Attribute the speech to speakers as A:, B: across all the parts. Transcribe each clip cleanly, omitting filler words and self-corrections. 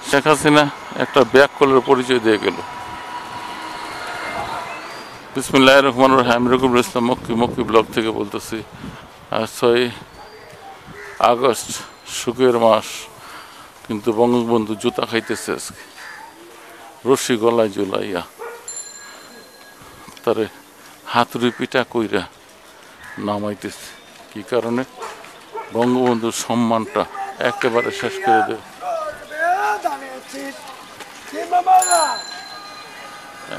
A: শেখ হাসিনা একটা ব্যাককলের পরিচয় দিয়ে গেল। বিসমিল্লাহির রহমানির রহিম। আমি রকিবুল ইসলাম মক্কি ব্লগ থেকে বলতেছি। আজ 6 আগস্ট, সুখের মাস, কিন্তু বঙ্গবন্ধু জুতা খাইতেছে আজকে, রশি গলায় ঝুলাইয়া, তারে হাতুড়ি পিঠা কইরা নামাইতেছে। কি কারণে? বঙ্গবন্ধুর সম্মানটা একেবারে শেষ করে দেবে,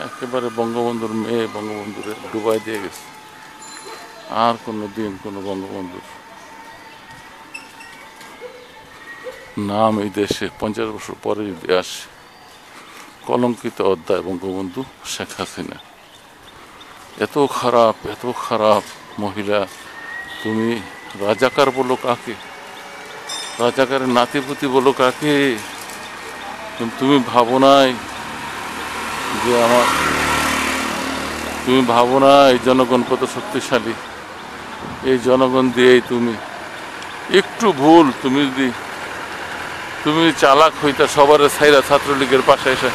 A: একেবারে বঙ্গবন্ধুর মেয়ে বঙ্গবন্ধুরে ডুবাই দিয়ে গেছে। আর কোনো দিন কোনো বঙ্গবন্ধুর নাম এই দেশে 50 বছর পরে যদি আসে, কলঙ্কিত অধ্যায় বঙ্গবন্ধু শেখ হাসিনা। এত খারাপ মহিলা। তুমি রাজাকার বলো কাকে? রাজাকারের নাতিপুতি বলো কাকে? তুমি ভাবো নাই যে তুমি ভাবো না এই জনগণ কত শক্তিশালী? এই জনগণ দিয়েই তুমি একটু ভুল, তুমি চালাক হইতা, সবার ছাইরা ছাত্রলীগের পাশে এসে,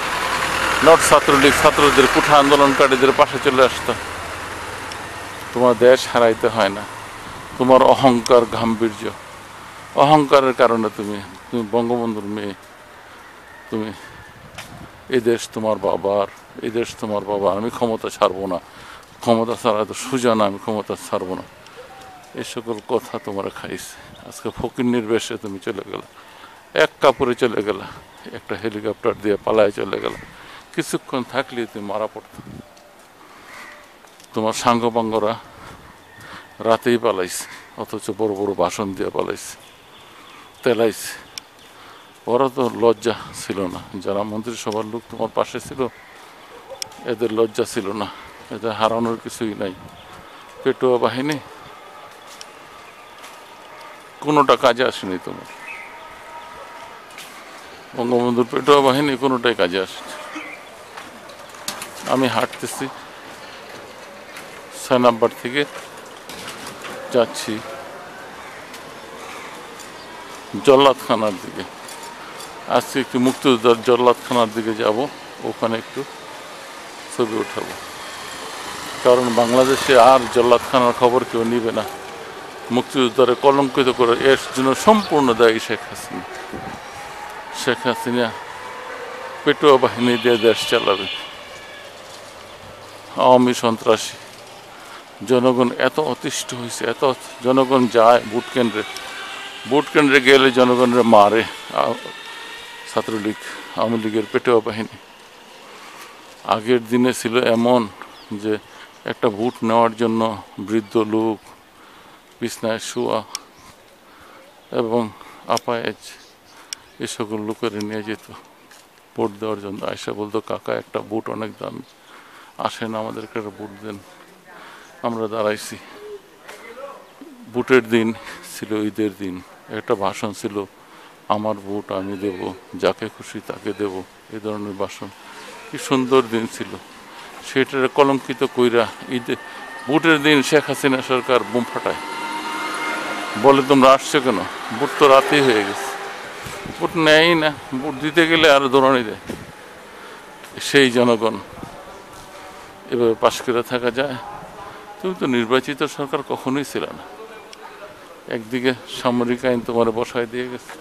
A: নট ছাত্রলীগ, ছাত্রদের কুঠা আন্দোলনকারীদের পাশে চলে আসতো, তোমার দেশ হারাইতে হয় না। তোমার অহংকার, গাম্ভীর্য, অহংকারের কারণে তুমি বঙ্গবন্ধুর মেয়ে। তুমি এই দেশ তোমার বাবার, এই দেশ তোমার বাবা। আমি ক্ষমতা ছাড়বো না, ক্ষমতা ছাড়া তো সোজা না, আমি ক্ষমতা ছাড়বো না, এই সকল কথা তোমার খাইছে। আজকে ফকিন্নির বেশে তুমি চলে গেলে, এক কাপড়ে চলে গেলা, একটা হেলিকপ্টার দিয়ে পালায় চলে গেল। কিছুক্ষণ থাকলে তুমি মারা পড়তো। তোমার সাঙ্গপাঙ্গরা রাতেই পালাইছে, অথচ বড় বড় ভাষণ দিয়ে পালাইছে, তেলাইছে। ওরা তো লজ্জা ছিল না, যারা মন্ত্রিসভার লোক তোমার পাশে ছিল, এদের লজ্জা ছিল না। এদের হারানোর কিছুই নাই। পেটুয়া বাহিনী কোনোটা কাজে আসেনি তোমার। বঙ্গবন্ধুর পেটুয়া বাহিনী কোনোটাই কাজে আসেনি। আমি হাঁটতেছি 6 নাম্বার থেকে, যাচ্ছি জল্লাদখানার দিকে। আজকে একটু মুক্তিযোদ্ধার জল্লাদখানার দিকে যাব, ওখানে একটু ছবি উঠাবো। কারণ বাংলাদেশে আর জল্লাদখানার খবর কেউ নিবে না। মুক্তিযোদ্ধারে কলঙ্কিত করে এর জন্য সম্পূর্ণ দায়ী শেখ হাসিনা। শেখ হাসিনা পেটুয়া বাহিনী দিয়ে দেশ চালাবে। আওয়ামী সন্ত্রাসী। জনগণ এত অতিষ্ঠ হয়েছে, এত জনগণ যায় ভোট কেন্দ্রে গেলে জনগণের মারে ছাত্রলীগ, আওয়ামী লীগের পেটুয়া বাহিনী। আগের দিনে ছিল এমন যে একটা ভোট নেওয়ার জন্য বৃদ্ধ লোক, বিছনায় শোয়া এবং আপায়েজ, এ সকল লোকের নিয়ে যেত ভোট দেওয়ার জন্য। আয়সা বলতো, কাকা একটা ভোট অনেক দামি, আসেন আমাদেরকে একটা ভোট দেন। আমরা দাঁড়াইছি। ভোটের দিন ছিল ঈদের দিন। একটা ভাষণ ছিল, আমার ভোট আমি দেব, যাকে খুশি তাকে দেব, এই ধরনের ভাষণ। কি সুন্দর দিন ছিল। সেটার কলঙ্কিত কইরা ঈদে ভোটের দিন শেখ হাসিনা সরকার বোম ফাটায়, বলে তোমরা আসছো কেন? ভোট তো রাতেই হয়ে গেছে। ভোট নেয়ই না, ভোট দিতে গেলে আরো দৌড়ানি দেয়। সেই জনগণ এভাবে পাশ করে থাকা যায়? তুমি তো নির্বাচিত সরকার কখনোই ছিল না। একদিকে সামরিক আইন তোমার বসায় দিয়ে গেছে,